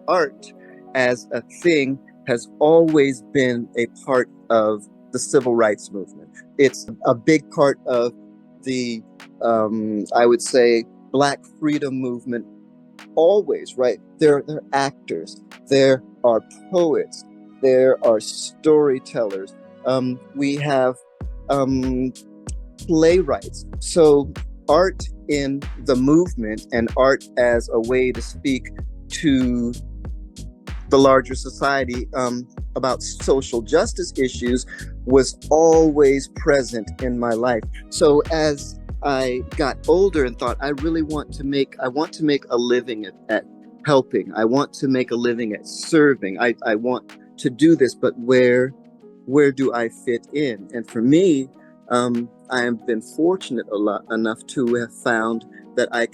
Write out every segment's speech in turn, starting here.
art as a thing has always been a part of the civil rights movement. It's a big part of the, I would say, Black freedom movement always, right? There are actors, there are poets, there are storytellers. We have playwrights. So art in the movement and art as a way to speak to the larger society about social justice issues was always present in my life. So as I got older and thought, I want to make a living at helping. I want to make a living at serving. I want to do this, but where do I fit in? And for me, I have been fortunate enough to have found that I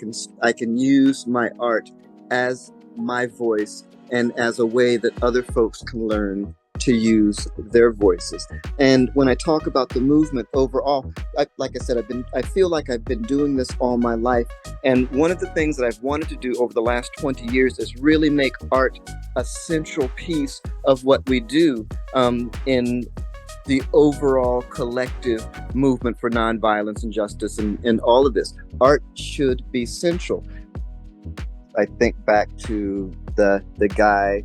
can use my art as my voice and as a way that other folks can learn to use their voices. And when I talk about the movement overall, like I said, I feel like I've been doing this all my life. And one of the things that I've wanted to do over the last 20 years is really make art a central piece of what we do in the overall collective movement for nonviolence and justice and all of this. Art should be central. I think back to the guy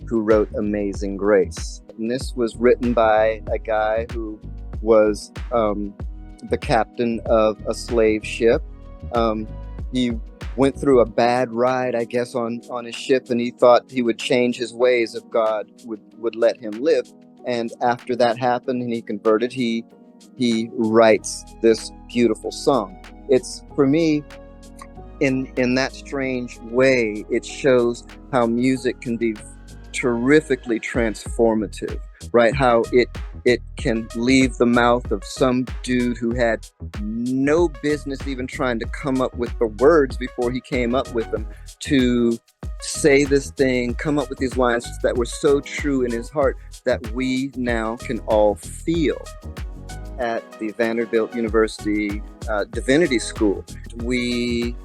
who wrote Amazing Grace. And this was written by a guy who was the captain of a slave ship. He went through a bad ride, I guess, on his ship, and he thought he would change his ways if God would let him live. And after that happened and he converted, he writes this beautiful song. It's, for me, in that strange way, it shows how music can be terrifically transformative, right? How it can leave the mouth of some dude who had no business even trying to come up with the words before he came up with them, to say this thing, come up with these lines that were so true in his heart that we now can all feel. At the Vanderbilt University Divinity School, we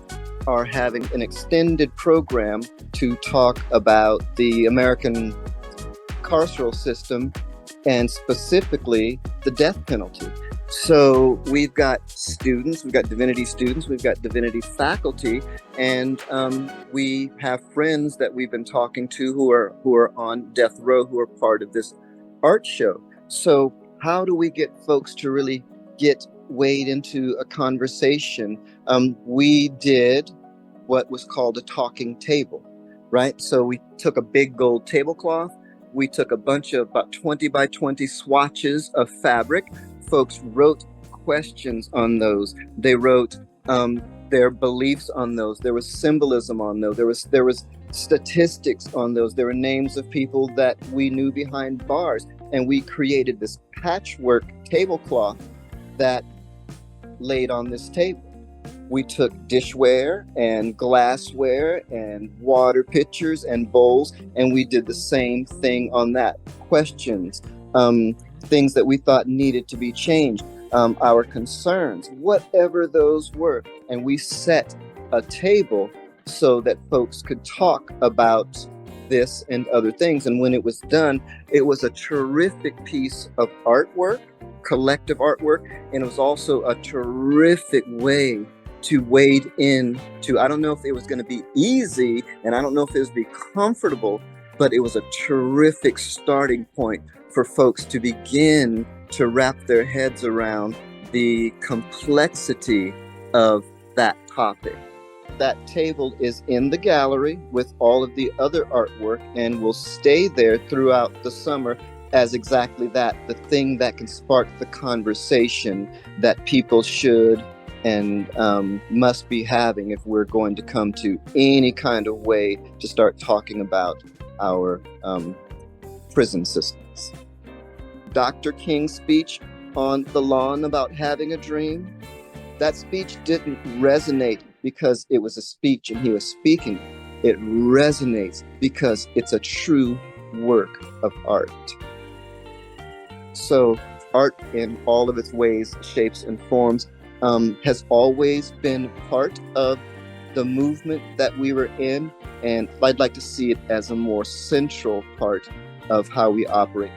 are having an extended program to talk about the American carceral system and specifically the death penalty. So we've got students, we've got divinity students, we've got divinity faculty, and we have friends that we've been talking to who are on death row, who are part of this art show. So how do we get folks to really get weighed into a conversation? We did what was called a talking table, right? So we took a big gold tablecloth. We took a bunch of about 20 by 20 swatches of fabric. Folks wrote questions on those. They wrote their beliefs on those. There was symbolism on those. There was statistics on those. There were names of people that we knew behind bars. And we created this patchwork tablecloth that laid on this table. We took dishware and glassware and water pitchers and bowls, and we did the same thing on that. Questions, things that we thought needed to be changed, our concerns, whatever those were. And we set a table so that folks could talk about this and other things. And when it was done, it was a terrific piece of artwork, collective artwork, and it was also a terrific way to wade in to, I don't know if it was going to be easy, and I don't know if it was be comfortable, but it was a terrific starting point for folks to begin to wrap their heads around the complexity of that topic. That table is in the gallery with all of the other artwork and will stay there throughout the summer as exactly that, the thing that can spark the conversation that people should and must be having if we're going to come to any kind of way to start talking about our prison systems. Dr. King's speech on the lawn about having a dream, that speech didn't resonate because it was a speech and he was speaking. It resonates because it's a true work of art. So art in all of its ways, shapes, and forms has always been part of the movement that we were in, and I'd like to see it as a more central part of how we operate.